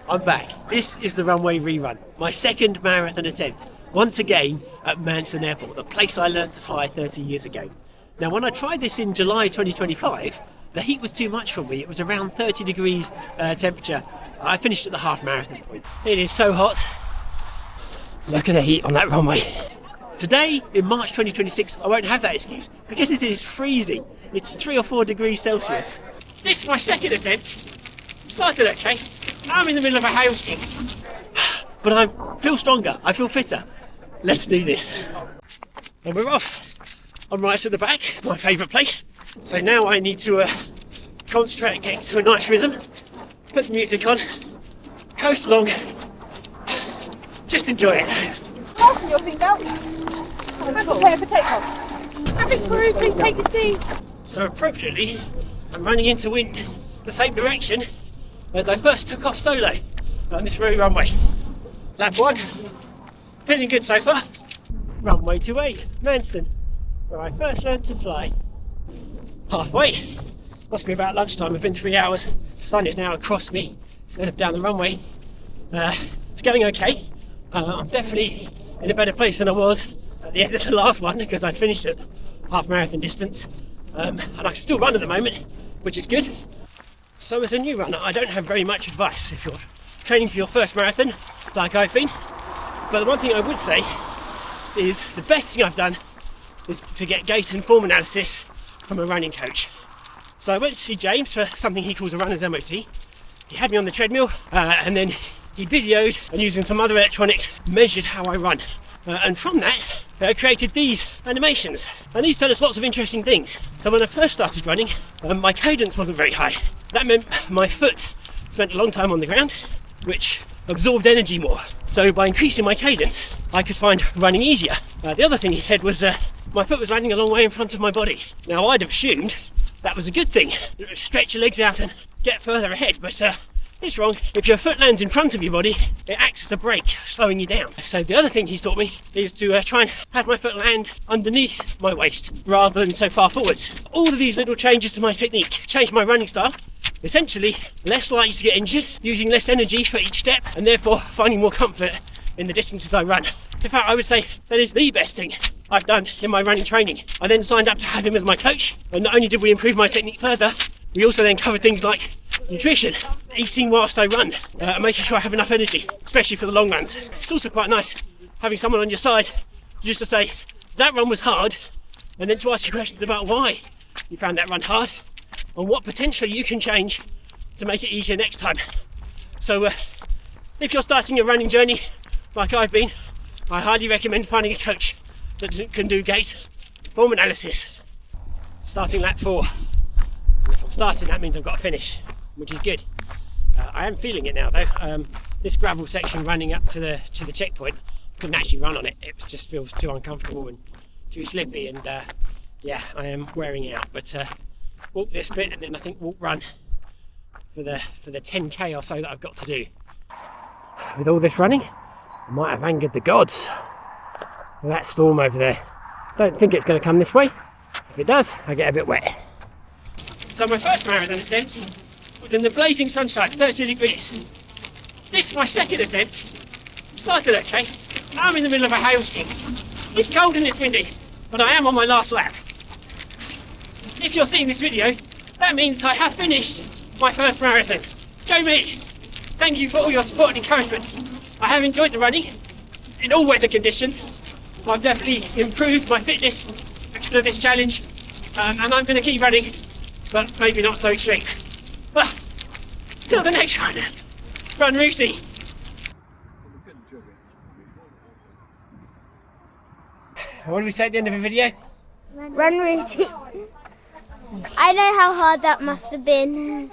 I'm back. This is the runway rerun, my second marathon attempt, once again at Manston Airport, the place I learned to fly 30 years ago. Now, when I tried this in July 2025, the heat was too much for me. It was around 30 degrees temperature. I finished at the half marathon point. It is so hot. Look at the heat on that runway. Today, in March 2026, I won't have that excuse because it is freezing. It's 3 or 4 degrees Celsius. This is my second attempt. Started okay. I'm in the middle of a hailstorm. But I feel stronger, I feel fitter. Let's do this. And we're off. I'm right at the back, my favourite place. So now I need to concentrate and get into a nice rhythm. Put the music on, coast along, just enjoy it. Fasten your seatbelt and prepare for takeoff. Having Rootie, take a seat. So appropriately, I'm running into wind the same direction as I first took off solo on this very runway. Lap 1, feeling good so far. Runway 28, Manston, where I first learned to fly. Halfway, must be about lunchtime, it's been 3 hours. The sun is now across me instead of down the runway. It's going okay. I'm definitely in a better place than I was at the end of the last one because I'd finished at half marathon distance. And I can still run at the moment, which is good. So as a new runner, I don't have very much advice if you're training for your first marathon, like I've been. But the one thing I would say is the best thing I've done is to get gait and form analysis from a running coach. So I went to see James for something he calls a runner's MOT. He had me on the treadmill and then he videoed and using some other electronics measured how I run. And from that, created these animations. And these tell us lots of interesting things. So when I first started running, my cadence wasn't very high. That meant my foot spent a long time on the ground, which absorbed energy more. So by increasing my cadence, I could find running easier. The other thing he said was my foot was landing a long way in front of my body. Now I'd have assumed that was a good thing. Stretch your legs out and get further ahead, but it's wrong. If your foot lands in front of your body, it acts as a brake, slowing you down. So the other thing he's taught me is to try and have my foot land underneath my waist rather than so far forwards. All of these little changes to my technique changed my running style. Essentially, less likely to get injured, using less energy for each step, and therefore finding more comfort in the distances I run. In fact, I would say that is the best thing I've done in my running training. I then signed up to have him as my coach, and not only did we improve my technique further, we also then covered things like nutrition, eating whilst I run, and making sure I have enough energy, especially for the long runs. It's also quite nice having someone on your side just to say, that run was hard, and then to ask you questions about why you found that run hard, and what potentially you can change to make it easier next time. So if you're starting your running journey like I've been, I highly recommend finding a coach that can do gait form analysis. Starting lap 4. And if I'm starting, that means I've got to finish, which is good. I am feeling it now though. This gravel section running up to the checkpoint, I couldn't actually run on it. It just feels too uncomfortable and too slippy, and yeah, I am wearing out. But walk this bit and then I think walk run for the 10k or so that I've got to do. With all this running, I might have angered the gods with that storm over there. Don't think it's going to come this way. If it does, I get a bit wet. So my first marathon attempt was in the blazing sunshine, 30 degrees. This is my second attempt. Started okay. I'm in the middle of a hailstorm. It's cold and it's windy, but I am on my last lap. If you're seeing this video, that means I have finished my first marathon. Go me! Thank you for all your support and encouragement. I have enjoyed the running in all weather conditions. I've definitely improved my fitness thanks to this challenge, and I'm going to keep running, but maybe not so extreme. Well, till the next one, run Rootie. What do we say at the end of the video? Run Rootie. I know how hard that must have been.